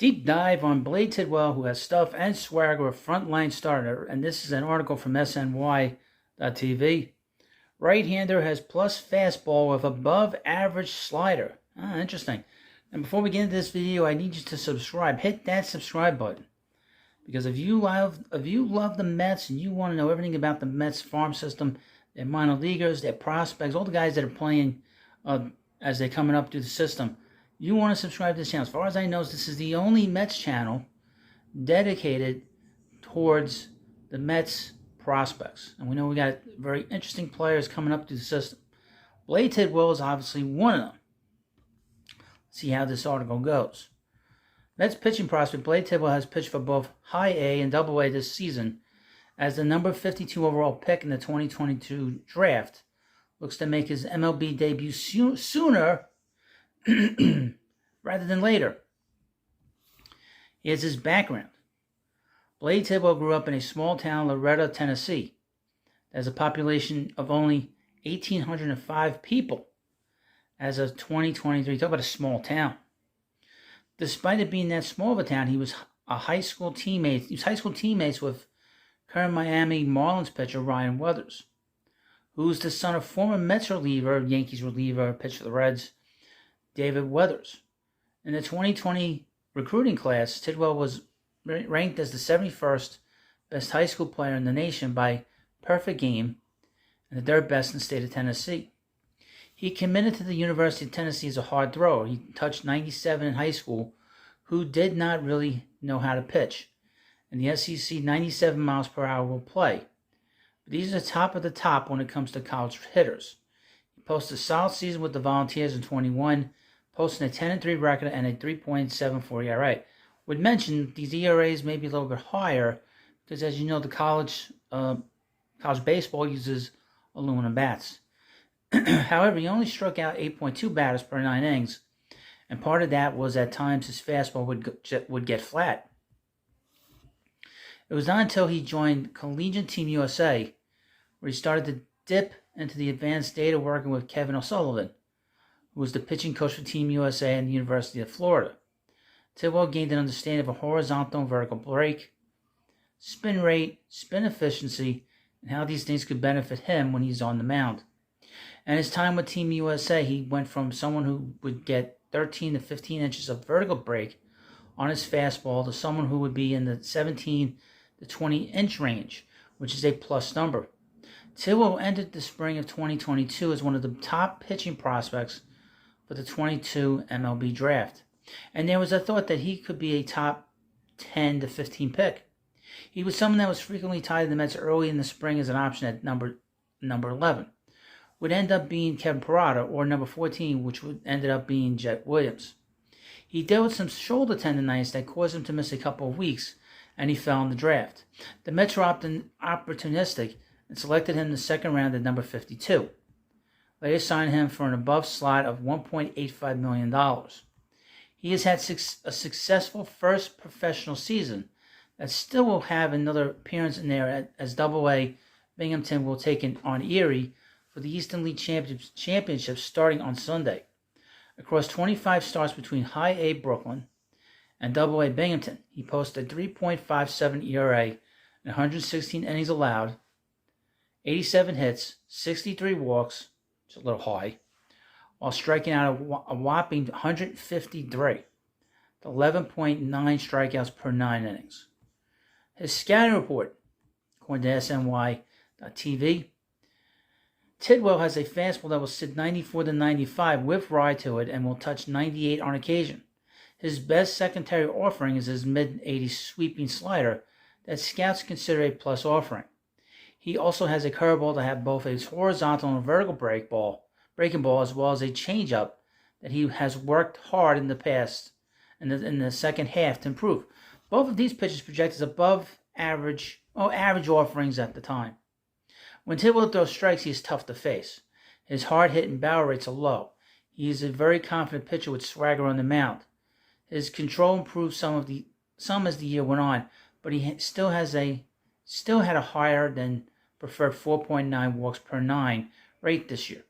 Deep dive on Blade Tidwell, who has stuff and swagger of frontline starter, and this is an article from SNY.TV. Right-hander has plus fastball with above average slider. Interesting. And before we get into this video, I need you to subscribe. Hit that subscribe button. Because if you love the Mets and you want to know everything about the Mets farm system, their minor leaguers, their prospects, all the guys that are playing as they're coming up through the system, you want to subscribe to this channel. As far as I know, this is the only Mets channel dedicated towards the Mets prospects. And we know we got very interesting players coming up through the system. Blade Tidwell is obviously one of them. Let's see how this article goes. Mets pitching prospect Blade Tidwell has pitched for both High A and Double A this season as the number 52 overall pick in the 2022 draft. Looks to make his MLB debut sooner rather than later. Here's his background. Blade Tidwell grew up in a small town, Loretto, Tennessee. There's a population of only 1,805 people as of 2023. Talk about a small town. Despite it being that small of a town, he was high school teammates with current Miami Marlins pitcher Ryan Weathers, who's the son of former Mets reliever, Yankees reliever, pitched for the Reds, David Weathers. In the 2020 recruiting class, Tidwell was ranked as the 71st best high school player in the nation by Perfect Game and the third best in the state of Tennessee. He committed to the University of Tennessee as a hard thrower. He touched 97 in high school, who did not really know how to pitch. In the SEC, 97 miles per hour will play. But these are the top of the top when it comes to college hitters. He posted a solid season with the Volunteers in 21, posting a 10-3 record and a 3.74 ERA. Would mention these ERAs may be a little bit higher because, as you know, the college baseball uses aluminum bats. However, he only struck out 8.2 batters per 9 innings, and part of that was at times his fastball would get flat. It was not until he joined Collegiate Team USA where he started to dip into the advanced data working with Kevin O'Sullivan, who was the pitching coach for Team USA and the University of Florida. Tidwell gained an understanding of a horizontal and vertical break, spin rate, spin efficiency, and how these things could benefit him when he's on the mound. And his time with Team USA, he went from someone who would get 13 to 15 inches of vertical break on his fastball to someone who would be in the 17 to 20-inch range, which is a plus number. Tidwell entered the spring of 2022 as one of the top pitching prospects for the 22 MLB draft. And there was a thought that he could be a top 10 to 15 pick. He was someone that was frequently tied to the Mets early in the spring as an option at number 11. Would end up being Kevin Parada, or number 14, which ended up being Jet Williams. He dealt with some shoulder tendonitis that caused him to miss a couple of weeks, and he fell in the draft. The Mets were opportunistic and selected him in the second round at number 52. Later signed him for an above slot of $1.85 million. He has had a successful first professional season that still will have another appearance in there as Double-A Binghamton will take on Erie for the Eastern League Championship starting on Sunday. Across 25 starts between High A Brooklyn and Double-A Binghamton, he posted a 3.57 ERA and 116 innings allowed, 87 hits, 63 walks, which is a little high, while striking out a whopping 153, 11.9 strikeouts per 9 innings. His scouting report, according to SNY.TV, Tidwell has a fastball that will sit 94 to 95 with ride to it and will touch 98 on occasion. His best secondary offering is his mid-80s sweeping slider that scouts consider a plus offering. He also has a curveball that have both a horizontal and vertical breaking ball, as well as a changeup that he has worked hard in the past in the second half to improve. Both of these pitches project as above average offerings at the time. When Tidwell throws strikes, he is tough to face. His hard hit and barrel rates are low. He is a very confident pitcher with swagger on the mound. His control improved some as the year went on, but he still had a higher than preferred 4.9 walks per 9 rate this year.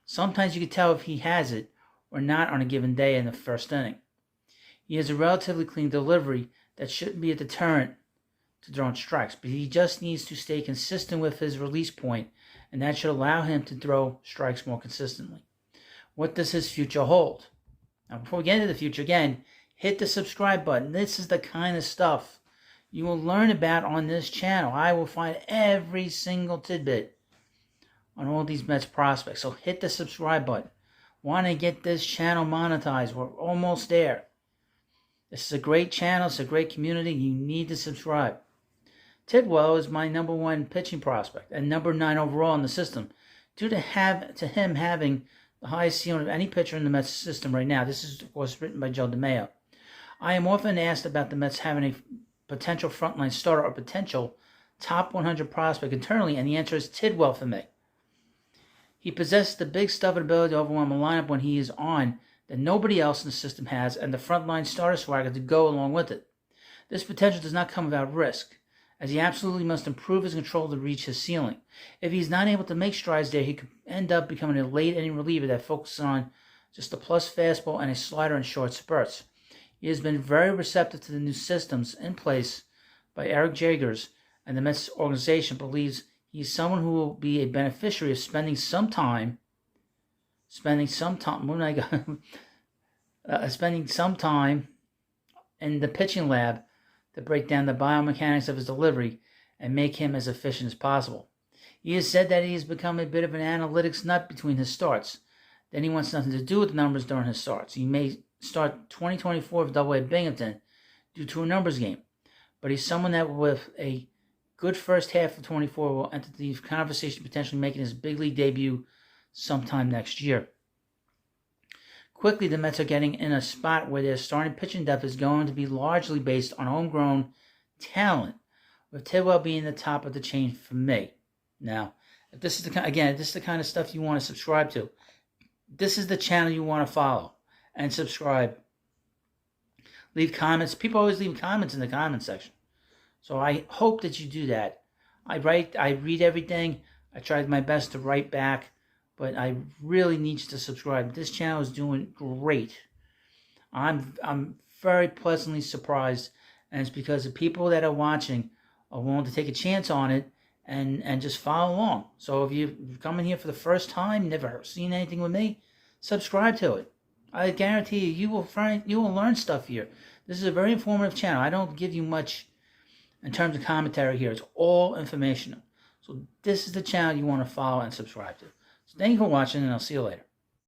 Sometimes you can tell if he has it or not on a given day in the first inning. He has a relatively clean delivery that shouldn't be a deterrent to throwing strikes, but he just needs to stay consistent with his release point, and that should allow him to throw strikes more consistently. What does his future hold? Now, before we get into the future, again, hit the subscribe button. This is the kind of stuff you will learn about on this channel. I will find every single tidbit on all these Mets prospects. So hit the subscribe button. Want to get this channel monetized? We're almost there. This is a great channel. It's a great community. You need to subscribe. Tidwell is my number 1 pitching prospect and number 9 overall in the system, due to him having the highest ceiling of any pitcher in the Mets system right now. This was written by Joe DeMaio. I am often asked about the Mets having a potential frontline starter or potential top 100 prospect internally, and the answer is Tidwell for me. He possesses the big stuff and ability to overwhelm a lineup when he is on that nobody else in the system has, and the frontline starter swagger to go along with it. This potential does not come without risk, as he absolutely must improve his control to reach his ceiling. If he's not able to make strides there, he could end up becoming a late inning reliever that focuses on just a plus fastball and a slider in short spurts. He has been very receptive to the new systems in place by Eric Jagers, and the Mets organization believes he's someone who will be a beneficiary of spending some time in the pitching lab to break down the biomechanics of his delivery and make him as efficient as possible. He has said that he has become a bit of an analytics nut between his starts. Then he wants nothing to do with the numbers during his starts. He may start 2024 with Double-A Binghamton due to a numbers game, but he's someone that with a good first half of 24 will enter the conversation, potentially making his big league debut sometime next year. Quickly, the Mets are getting in a spot where their starting pitching depth is going to be largely based on homegrown talent, with Tidwell being the top of the chain for me. Now, if this is the kind of stuff you want to subscribe to, this is the channel you want to follow and subscribe. Leave comments. People always leave comments in the comment section, so I hope that you do that. I read everything. I tried my best to write back, but I really need you to subscribe. This channel is doing great. I'm very pleasantly surprised, and it's because the people that are watching are willing to take a chance on it and just follow along. So if you're coming here for the first time, never seen anything with me, subscribe to it. I guarantee you will learn stuff here. This is a very informative channel. I don't give you much in terms of commentary here. It's all informational. So this is the channel you want to follow and subscribe to. So thank you for watching, and I'll see you later.